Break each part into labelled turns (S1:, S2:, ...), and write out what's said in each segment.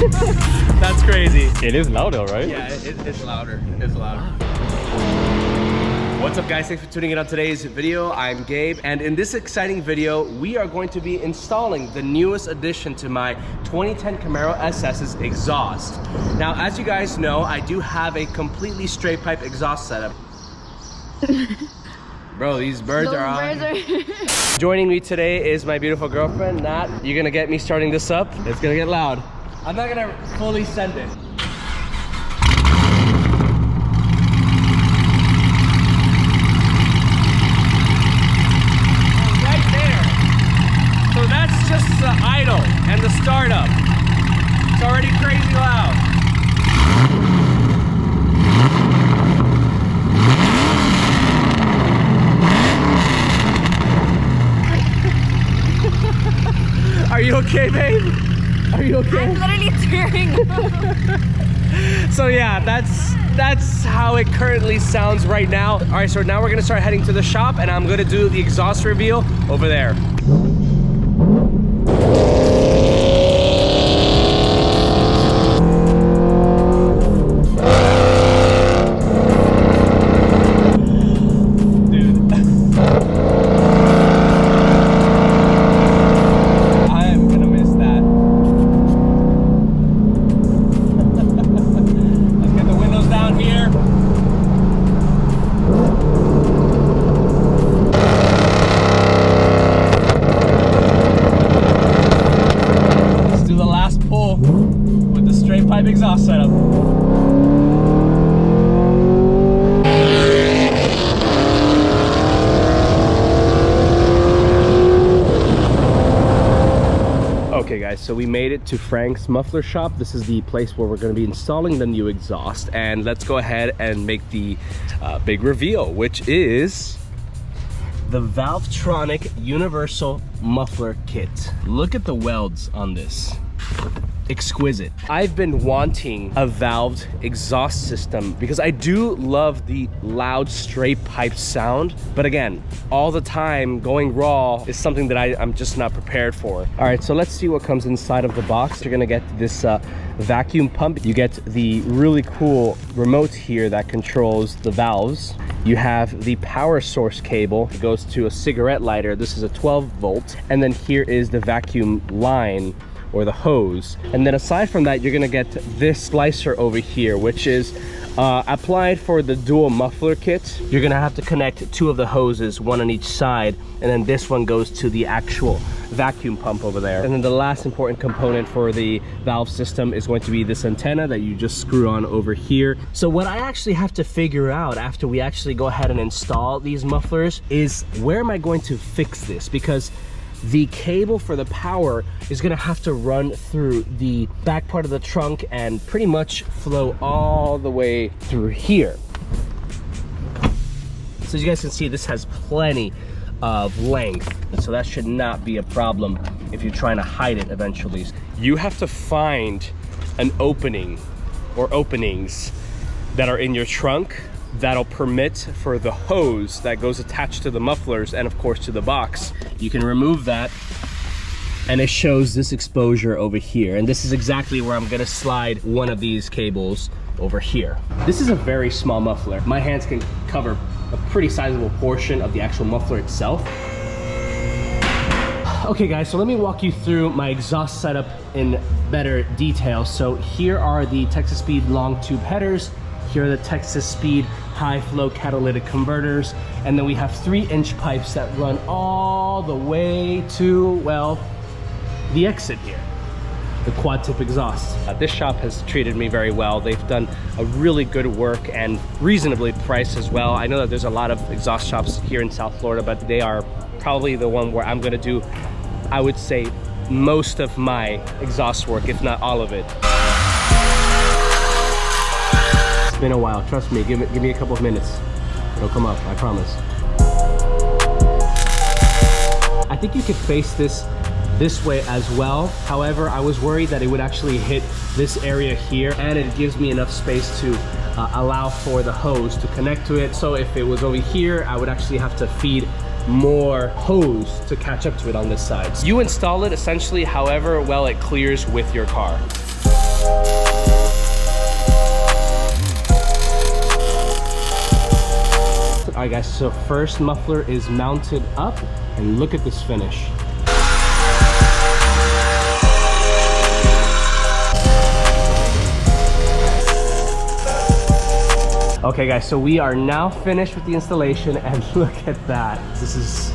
S1: That's crazy.
S2: It is loud though, right?
S1: Yeah, it's louder. It's louder. What's up guys, thanks for tuning in on today's video. I'm Gabe, and in this exciting video, we are going to be installing the newest addition to my 2010 Camaro SS's exhaust. Now, as you guys know, I do have a completely straight pipe exhaust setup. Bro, these birds are on. Joining me today is my beautiful girlfriend, Nat. You're gonna get me starting this up. It's gonna get loud. I'm not gonna fully send it. So that's just the idle and the startup. It's already crazy loud. Are you okay, babe? Are you okay?
S3: I'm literally tearing up.
S1: So yeah, that's how it currently sounds right now. All right, so now we're gonna start heading to the shop, and I'm gonna do the exhaust reveal over there. Exhaust setup. Okay guys, so we made it to Frank's muffler shop. This is the place where we're going to be installing the new exhaust, and let's go ahead and make the big reveal, which is the Valvetronic Universal Muffler Kit. Look at the welds on this. Exquisite. I've been wanting a valved exhaust system because I do love the loud straight pipe sound, but again, all the time going raw is something that I'm just not prepared for. All right, so let's see what comes inside of the box. You're gonna get this vacuum pump. You get the really cool remote here that controls the valves. You have the power source cable. It goes to a cigarette lighter. This is a 12 volt. And then here is the vacuum line, or the hose. And then aside from that, you're gonna get this splicer over here, which is applied for the dual muffler kit. You're gonna have to connect two of the hoses, one on each side, and then this one goes to the actual vacuum pump over there. And then the last important component for the valve system is going to be this antenna that you just screw on over here. So what I actually have to figure out after we actually go ahead and install these mufflers is, where am I going to fix this? Because the cable for the power is gonna have to run through the back part of the trunk and pretty much flow all the way through here. So as you guys can see, this has plenty of length, so that should not be a problem if you're trying to hide it eventually. You have to find an opening or openings that are in your trunk that'll permit for the hose that goes attached to the mufflers and of course to the box. You can remove that and it shows this exposure over here, and this is exactly where I'm gonna slide one of these cables over here. This is a very small muffler. My hands can cover a pretty sizable portion of the actual muffler itself. Okay guys, so let me walk you through my exhaust setup in better detail. So here are the Texas Speed long tube headers. Here are the Texas Speed high flow catalytic converters. And then we have 3-inch pipes that run all the way to, well, the exit here, the quad tip exhaust. This shop has treated me very well. They've done a really good work and reasonably priced as well. I know that there's a lot of exhaust shops here in South Florida, but they are probably the one where I'm gonna do, I would say, most of my exhaust work, if not all of it. Been a while, trust me. Give me a couple of minutes, it'll come up, I promise. I think you could face this way as well. However, I was worried that it would actually hit this area here, and it gives me enough space to allow for the hose to connect to it. So if it was over here, I would actually have to feed more hose to catch up to it on this side. You install it essentially however well it clears with your car. Alright guys, so first muffler is mounted up, and look at this finish. Okay guys, so we are now finished with the installation, and look at that. This is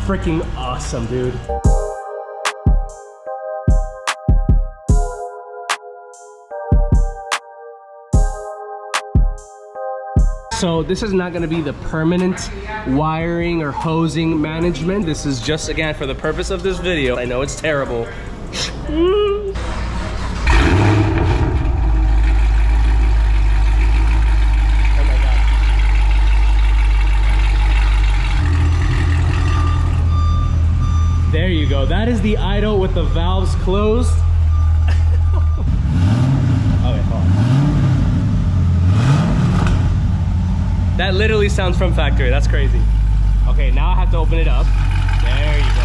S1: freaking awesome, dude. So this is not going to be the permanent wiring or hosing management. This is just, again, for the purpose of this video. I know it's terrible. Oh my God. There you go. That is the idle with the valves closed. That literally sounds from factory. That's crazy. Okay, now I have to open it up. There you go.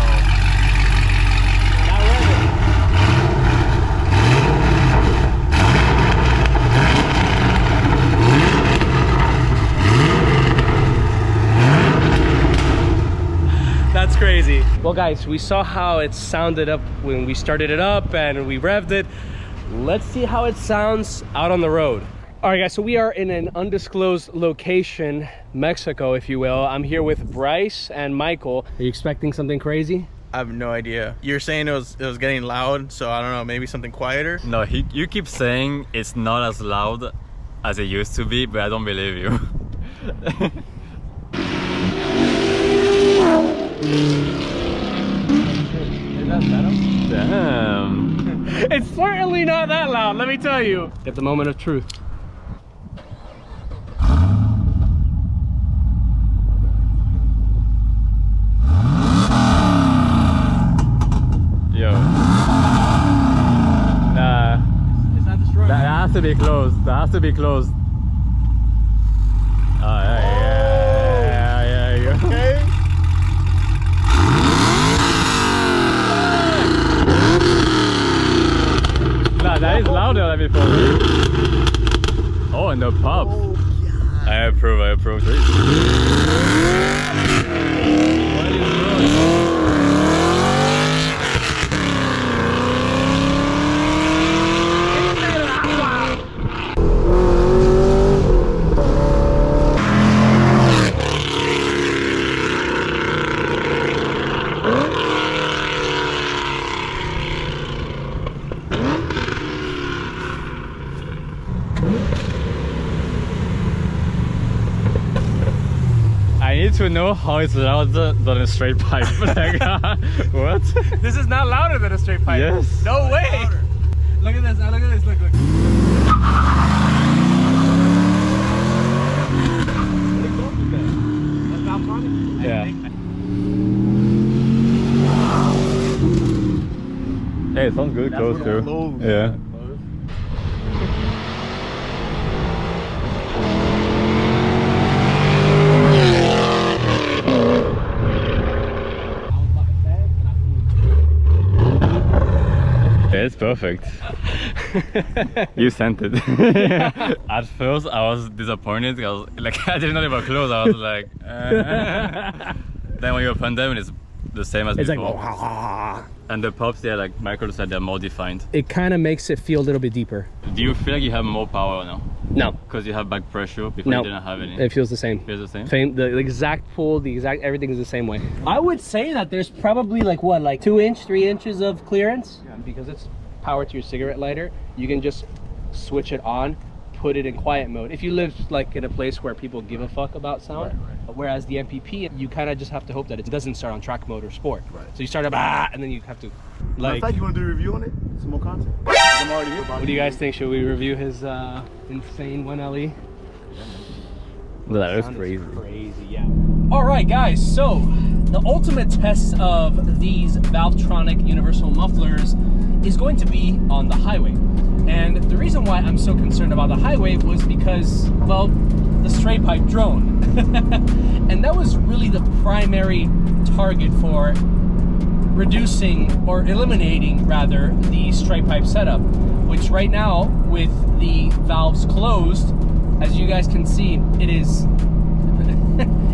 S1: Now that's crazy. Well guys, we saw how it sounded up when we started it up and we revved it. Let's see how it sounds out on the road. All right guys, so we are in an undisclosed location, Mexico, if you will. I'm here with Bryce and Michael. Are you expecting something crazy?
S2: I have no idea. You're saying it was getting loud, so I don't know, maybe something quieter?
S4: No, you keep saying it's not as loud as it used to be, but I don't believe you.
S2: Is that Venom?
S4: Damn.
S1: It's certainly not that loud, let me tell you. Get the moment of truth.
S4: Yo. Nah.
S2: It's not destroyed.
S4: That has to be closed. That has to be closed. Oh, yeah. You okay? Nah, that is louder than before. Oh, and the pop.
S2: Oh, yeah.
S4: I approve. I need to know how it's louder than a straight pipe. Like, what?
S1: This is not louder than a straight pipe.
S4: Yes.
S1: No way. Look at this. Look at this. Look. Yeah.
S4: Hey, it sounds good close too. Yeah. It's perfect. You sent it. At first I was disappointed. I was like, I didn't know they were close. I was like, Then when you open them, it's the same as before.
S1: Like,
S4: and the pops, they're like Michael said, they're more defined.
S1: it kind of makes it feel a little bit deeper.
S4: Do you feel like you have more power now?
S1: No.
S4: Because you have back pressure before
S1: No.
S4: you didn't have any.
S1: It feels the same.
S4: Feels the same?
S1: The exact pull, the exact everything is the same way. I would say that there's probably like what, like 3 inches of clearance? Yeah. Because it's power to your cigarette lighter. You can just switch it on, put it in quiet mode. If you live like in a place where people give a fuck about sound, right. Whereas the MPP, you kind of just have to hope that it doesn't start on track mode or sport. Right. So you start up, and then you have to like.
S2: In fact, you want to do a review on it? Some more content. I'm already here.
S1: What do you guys think? Should we review his insane 1LE?
S4: That was
S1: Sound
S4: crazy.
S1: Crazy, yeah. All right, guys. So the ultimate test of these Valvetronic universal mufflers is going to be on the highway. And the reason why I'm so concerned about the highway was because, well, the straight pipe drone. And that was really the primary target for reducing or eliminating rather the straight pipe setup. which right now with the valves closed, as you guys can see, it is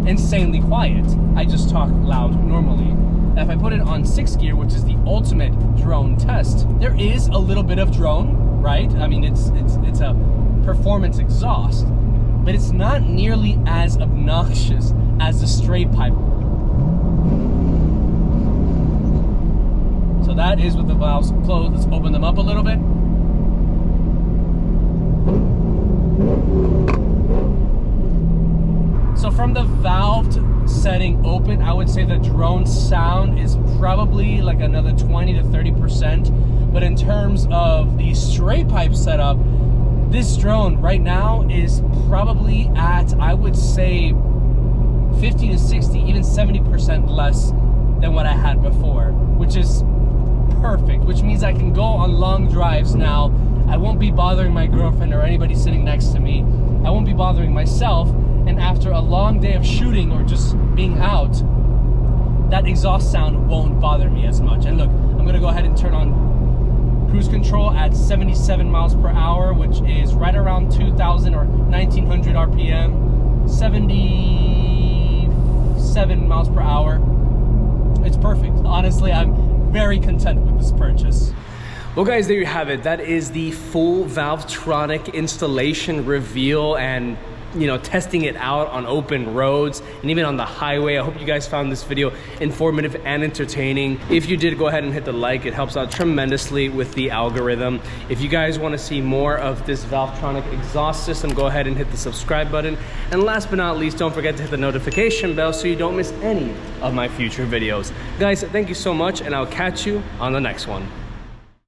S1: insanely quiet. I just talk loud normally. Now, if I put it on 6th gear, which is the ultimate drone test, there is a little bit of drone, right? I mean, it's a performance exhaust, but it's not nearly as obnoxious as the straight pipe. So that is with the valves closed. Let's open them up a little bit. So from the valved setting open, I would say the drone sound is probably like another 20 to 30%. But in terms of the straight pipe setup, this drone right now is probably at, I would say, 50 to 60, even 70% less than what I had before, which is perfect, which means I can go on long drives now. I won't be bothering my girlfriend or anybody sitting next to me. I won't be bothering myself. And after a long day of shooting or just being out, that exhaust sound won't bother me as much. And look, I'm gonna go ahead and turn on cruise control at 77 miles per hour, which is right around 2,000 or 1,900 RPM, 77 miles per hour. It's perfect. Honestly, I'm very content with this purchase. Well guys, there you have it. That is the full Valvetronic installation reveal and, you know, testing it out on open roads and even on the highway. I hope you guys found this video informative and entertaining. If you did, go ahead and hit the like. It helps out tremendously with the algorithm. If you guys want to see more of this Valvetronic exhaust system, go ahead and hit the subscribe button. And last but not least, don't forget to hit the notification bell so you don't miss any of my future videos. Guys, thank you so much, and I'll catch you on the next one.